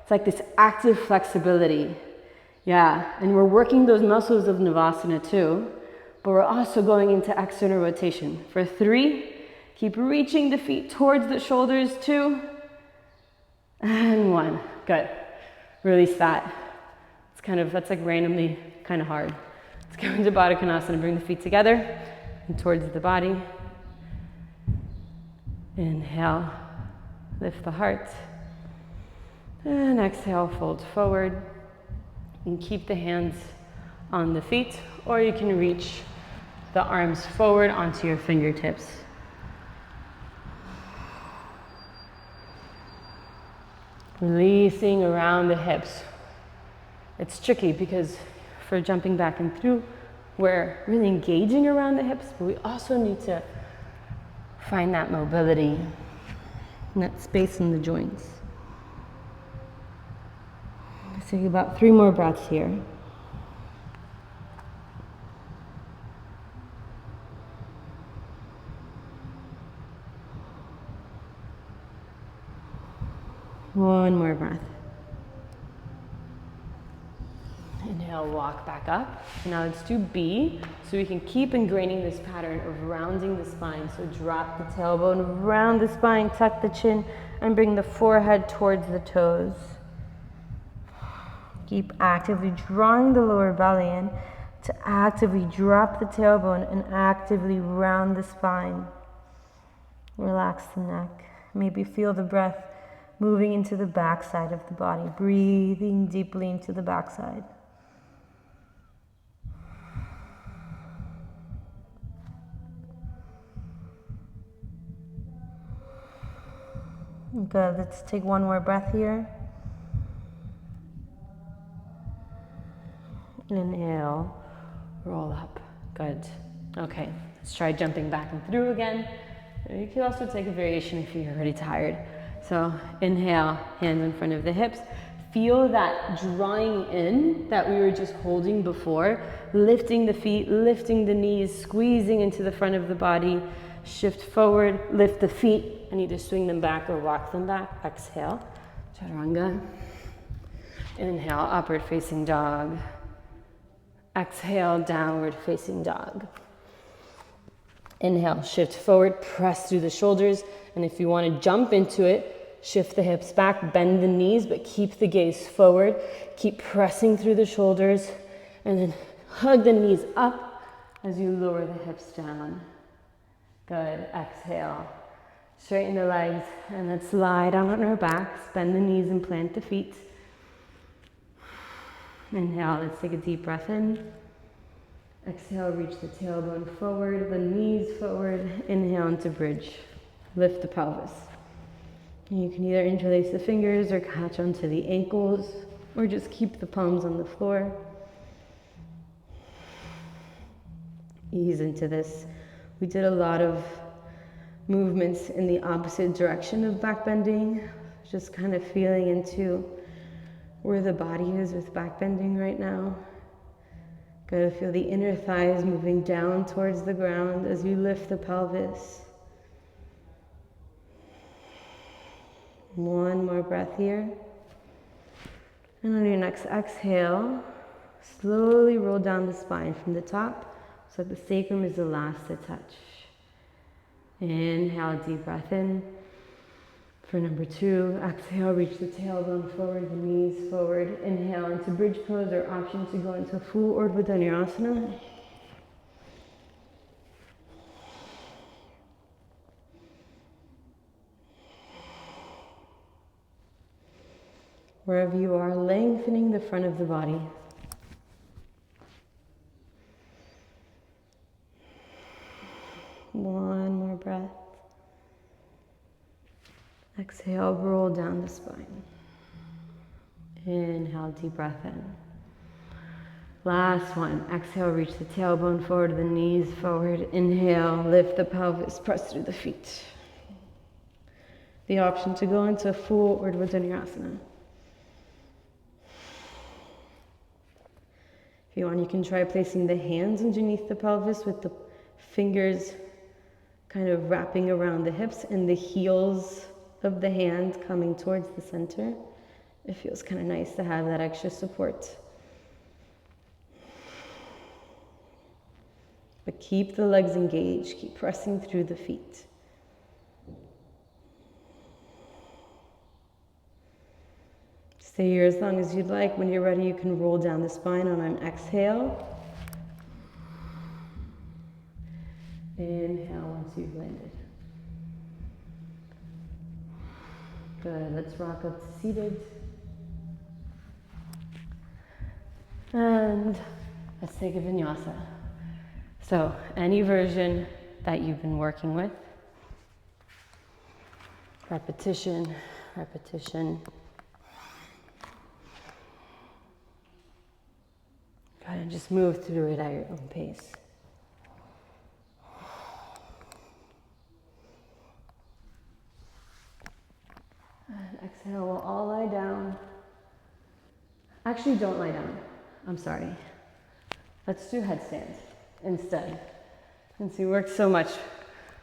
[SPEAKER 2] It's like this active flexibility. Yeah, and we're working those muscles of Navasana too, but we're also going into external rotation. For 3, keep reaching the feet towards the shoulders. 2, and 1. Good. Release that. That's like randomly kind of hard. Let's go into Baddha Konasana. Bring the feet together and towards the body. Inhale, lift the heart. And exhale, fold forward. And keep the hands on the feet, or you can reach the arms forward onto your fingertips. Releasing around the hips. It's tricky because for jumping back and through, we're really engaging around the hips, but we also need to find that mobility and that space in the joints. Let's take about 3 more breaths here. One more breath. Inhale, walk back up. Now let's do B, so we can keep ingraining this pattern of rounding the spine. So drop the tailbone, round the spine, tuck the chin, and bring the forehead towards the toes. Keep actively drawing the lower belly in to actively drop the tailbone and actively round the spine. Relax the neck. Maybe feel the breath moving into the back side of the body, breathing deeply into the back side. Good, let's take one more breath here. Inhale, roll up. Good. Okay, let's try jumping back and through again. You can also take a variation if you're already tired. So inhale, hands in front of the hips. Feel that drawing in that we were just holding before, lifting the feet, lifting the knees, squeezing into the front of the body. Shift forward, lift the feet, and either swing them back or walk them back. Exhale, chaturanga. Inhale, upward facing dog. Exhale, downward facing dog. Inhale, shift forward, press through the shoulders, and if you want to jump into it, shift the hips back, bend the knees, but keep the gaze forward. Keep pressing through the shoulders, and then hug the knees up as you lower the hips down. Good. Exhale. Straighten the legs, and let's lie down on our backs. Bend the knees and plant the feet. Inhale, let's take a deep breath in. Exhale, reach the tailbone forward, the knees forward. Inhale into bridge. Lift the pelvis. You can either interlace the fingers or catch onto the ankles, or just keep the palms on the floor. Ease into this. We did a lot of movements in the opposite direction of backbending, just kind of feeling into where the body is with backbending right now. Good to feel the inner thighs moving down towards the ground as you lift the pelvis. One more breath here. And on your next exhale, slowly roll down the spine from the top so that the sacrum is the last to touch. Inhale, deep breath in. For number 2, exhale, reach the tailbone forward, the knees forward. Inhale into bridge pose, or option to go into full Urdhva Dhanurasana. Wherever you are, lengthening the front of the body. One more breath. Exhale, roll down the spine. Inhale, deep breath in. Last one. Exhale, reach the tailbone forward, the knees forward. Inhale, lift the pelvis, press through the feet. The option to go into full Urdhva Dhanurasana. If you want, you can try placing the hands underneath the pelvis with the fingers kind of wrapping around the hips and the heels of the hand coming towards the center. It feels kind of nice to have that extra support. But keep the legs engaged, keep pressing through the feet. Stay here as long as you'd like. When you're ready, you can roll down the spine on an exhale. Inhale once you've landed. Good, let's rock up to seated. And let's take a vinyasa. So, any version that you've been working with. Repetition, repetition. Go ahead and just move through it at your own pace. And exhale, we'll all lie down. Actually, don't lie down. I'm sorry. Let's do headstands instead. Since we worked so much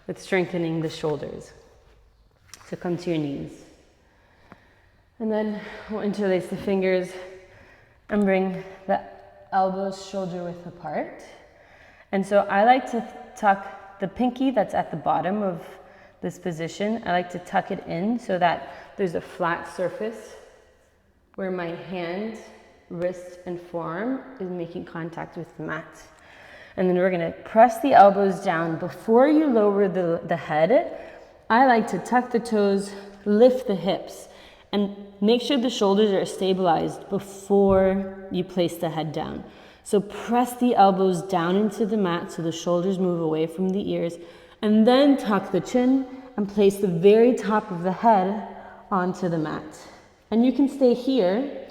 [SPEAKER 2] with strengthening the shoulders. So come to your knees. And then we'll interlace the fingers and bring the elbows shoulder width apart. And so I like to tuck the pinky that's at the bottom of this position. I like to tuck it in so that there's a flat surface where my hand, wrist, and forearm is making contact with the mat. And then we're gonna press the elbows down. Before you lower the head, I like to tuck the toes, lift the hips, and make sure the shoulders are stabilized before you place the head down. So press the elbows down into the mat so the shoulders move away from the ears, and then tuck the chin and place the very top of the head onto the mat. And you can stay here,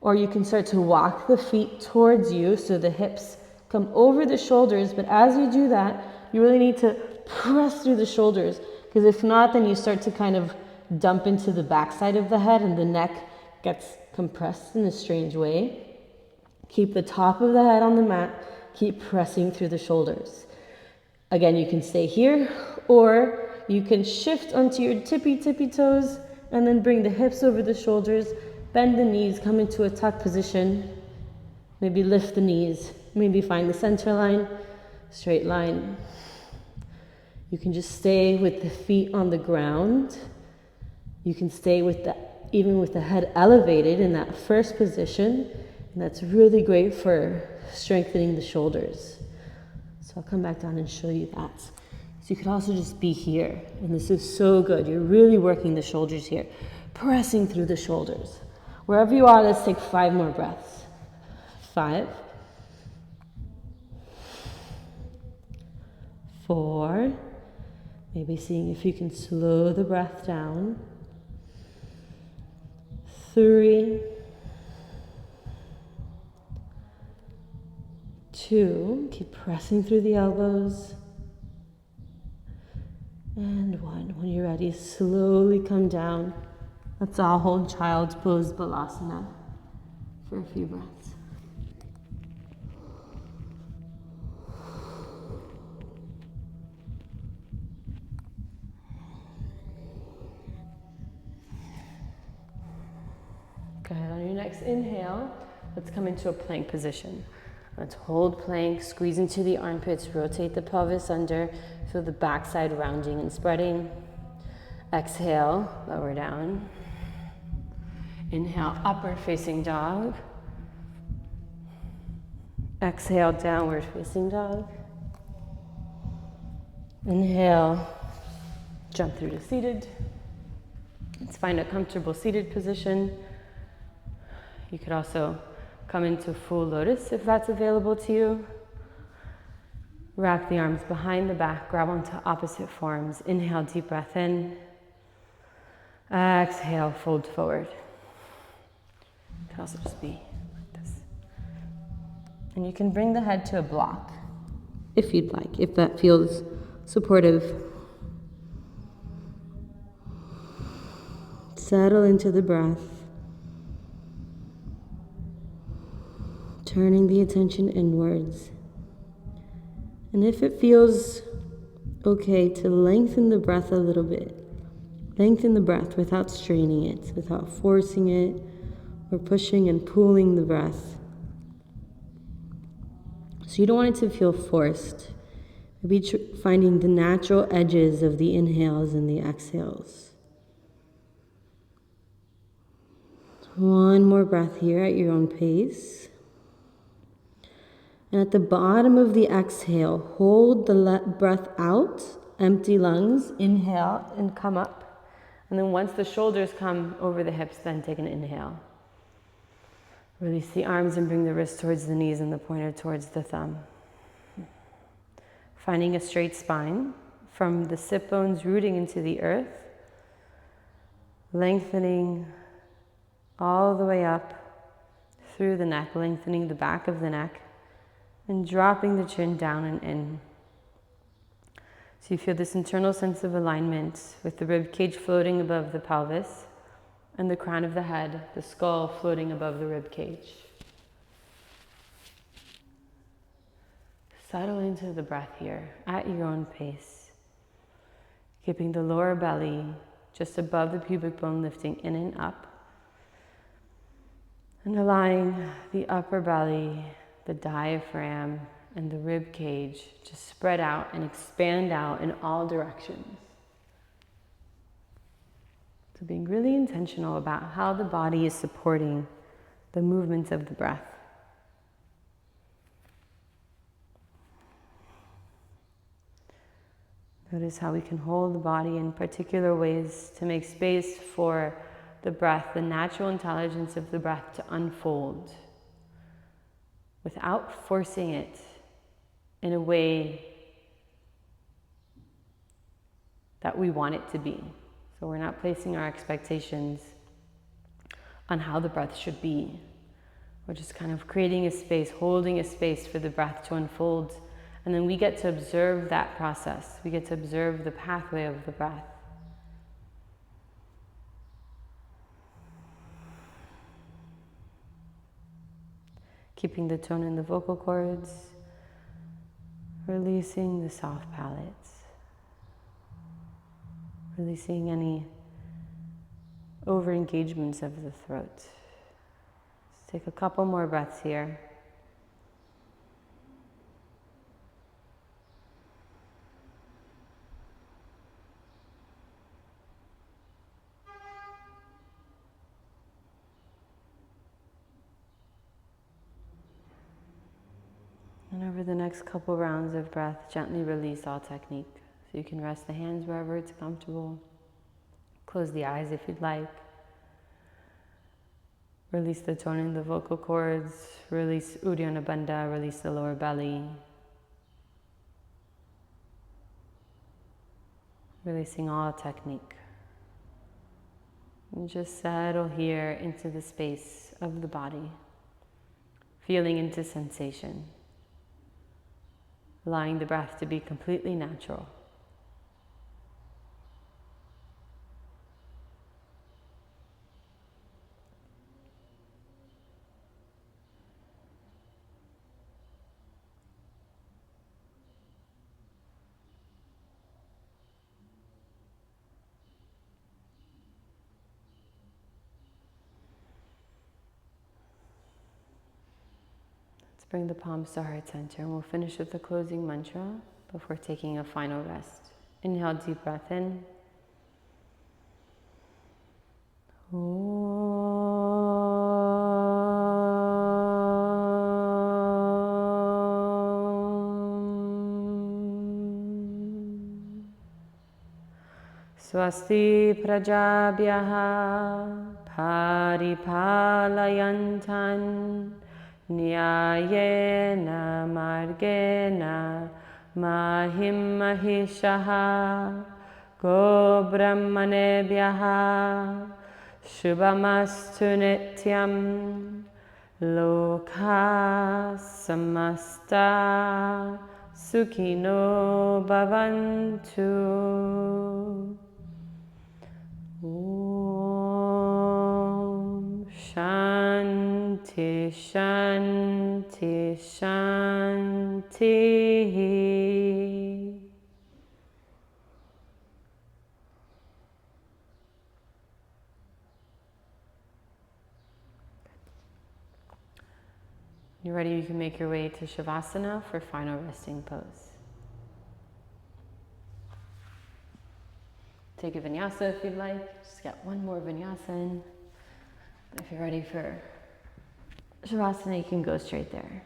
[SPEAKER 2] or you can start to walk the feet towards you so the hips come over the shoulders, but as you do that, you really need to press through the shoulders, because if not, then you start to kind of dump into the backside of the head and the neck gets compressed in a strange way. Keep the top of the head on the mat, keep pressing through the shoulders. Again, you can stay here, or you can shift onto your tippy toes and then bring the hips over the shoulders, bend the knees, come into a tuck position, maybe lift the knees, maybe find the center line, straight line. You can just stay with the feet on the ground. You can stay with even with the head elevated in that first position, and that's really great for strengthening the shoulders. So I'll come back down and show you that. So you could also just be here, and this is so good. You're really working the shoulders here, pressing through the shoulders. Wherever you are, let's take 5 more breaths. 5, 4, maybe seeing if you can slow the breath down. 3, 2, keep pressing through the elbows. And 1, when you're ready, slowly come down. Let's all hold child's pose, Lolasana, for a few breaths. Good. On your next inhale, let's come into a plank position. Let's hold plank, squeeze into the armpits, rotate the pelvis under, feel the backside rounding and spreading. Exhale, lower down. Inhale, upward facing dog. Exhale, downward facing dog. Inhale, jump through to seated. Let's find a comfortable seated position.
[SPEAKER 1] You could also come into full lotus if that's available to you. Wrap the arms behind the back, grab onto opposite forearms. Inhale, deep breath in. Exhale, fold forward. It can also just be like this. And you can bring the head to a block if you'd like, if that feels supportive. Settle into the breath. Turning the attention inwards. And if it feels okay to lengthen the breath a little bit, lengthen the breath without straining it, without forcing it, or pushing and pulling the breath. So you don't want it to feel forced. Maybe finding the natural edges of the inhales and the exhales. One more breath here at your own pace. And at the bottom of the exhale, hold the breath out, empty lungs, inhale and come up. And then once the shoulders come over the hips, then take an inhale. Release the arms and bring the wrist towards the knees and the pointer towards the thumb. Finding a straight spine from the sit bones rooting into the earth, lengthening all the way up through the neck, lengthening the back of the neck, and dropping the chin down and in. So you feel this internal sense of alignment with the rib cage floating above the pelvis and the crown of the head, the skull floating above the rib cage. Settle into the breath here at your own pace, keeping the lower belly just above the pubic bone, lifting in and up, and allowing the upper belly, the diaphragm, and the rib cage to spread out and expand out in all directions. So being really intentional about how the body is supporting the movements of the breath. Notice how we can hold the body in particular ways to make space for the breath, the natural intelligence of the breath to unfold without forcing it in a way that we want it to be. So we're not placing our expectations on how the breath should be. We're just kind of creating a space, holding a space for the breath to unfold. And then we get to observe that process. We get to observe the pathway of the breath. Keeping the tone in the vocal cords, releasing the soft palates, releasing any over-engagements of the throat. Let's take a couple more breaths here. And over the next couple rounds of breath, gently release all technique. So you can rest the hands wherever it's comfortable. Close the eyes if you'd like. Release the tone in the vocal cords. Release Uddiyana Bandha, release the lower belly. Releasing all technique. And just settle here into the space of the body. Feeling into sensation. Allowing the breath to be completely natural. Bring the palms to heart center, and we'll finish with the closing mantra before taking a final rest. Inhale, deep breath in. Swasti prajabhyaha paripalayantan nyayena margena mahim mahishaha go brahmanebhyaha shubhamastu nityam loka samasta sukhino bhavantu. Om Shanti Shanti Shanti. You're ready, you can make your way to Savasana for final resting pose. Take a vinyasa if you'd like. Just get one more vinyasa in. If you're ready for Savasana, you can go straight there.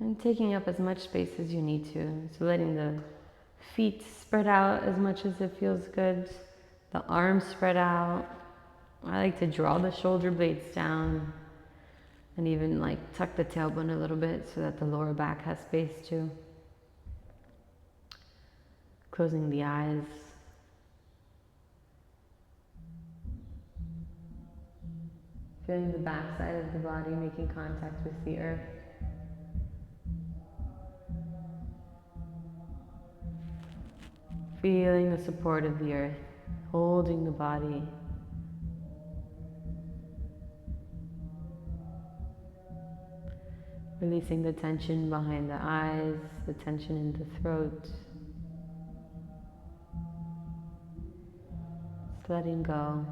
[SPEAKER 1] And taking up as much space as you need to. So letting the feet spread out as much as it feels good. The arms spread out. I like to draw the shoulder blades down and even like tuck the tailbone a little bit so that the lower back has space too. Closing the eyes. Feeling the back side of the body making contact with the earth. Feeling the support of the earth, holding the body. Releasing the tension behind the eyes, the tension in the throat. Just letting go.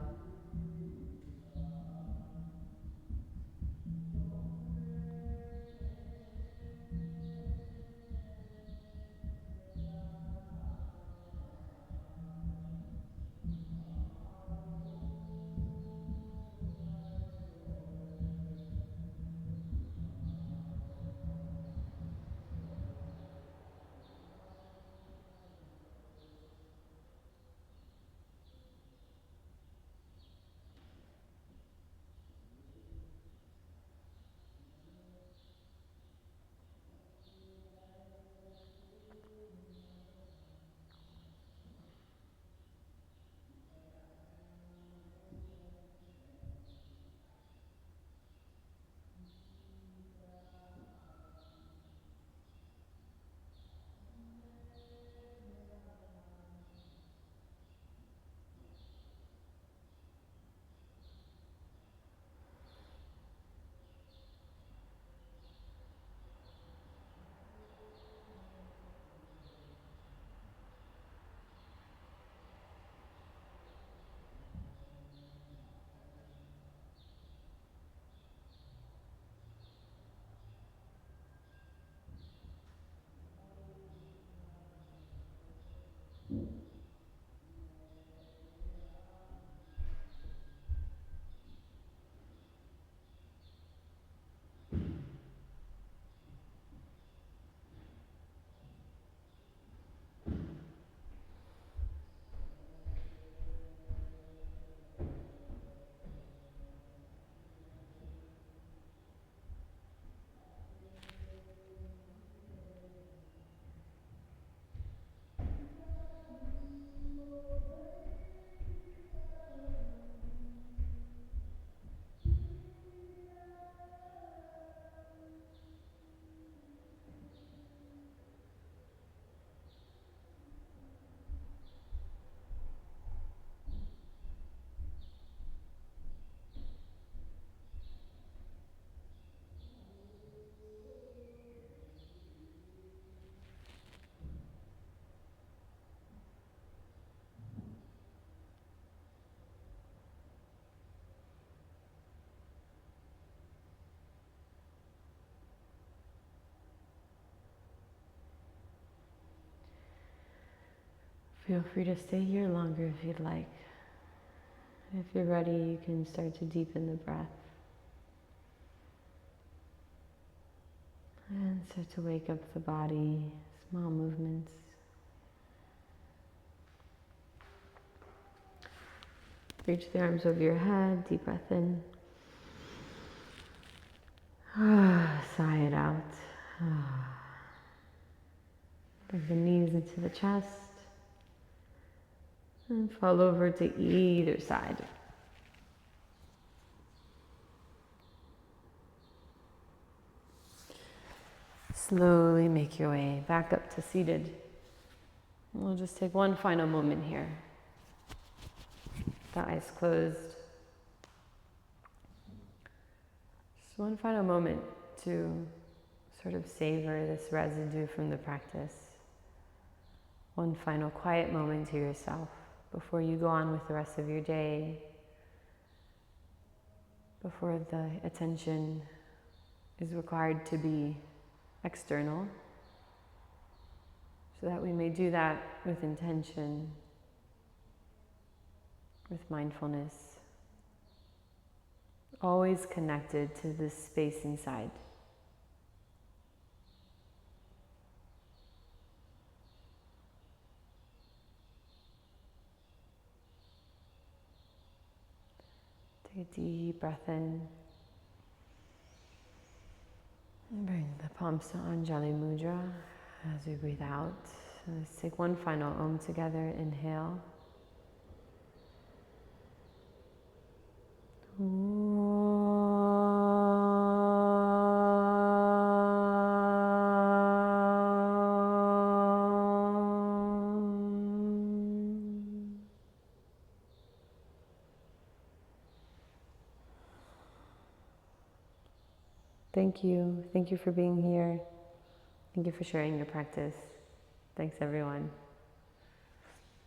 [SPEAKER 1] Feel free to stay here longer if you'd like. If you're ready, you can start to deepen the breath. And start to wake up the body, small movements. Reach the arms over your head, deep breath in. Sigh it out. Bring the knees into the chest and fall over to either side. Slowly make your way back up to seated. We'll just take one final moment here. The eyes closed. Just one final moment to sort of savor this residue from the practice. One final quiet moment to yourself before you go on with the rest of your day, before the attention is required to be external, so that we may do that with intention, with mindfulness, always connected to this space inside. Take a deep breath in. And bring the palms to Anjali Mudra as we breathe out. So let's take one final Om together. Inhale. Thank you. Thank you for being here. Thank you for sharing your practice. Thanks, everyone.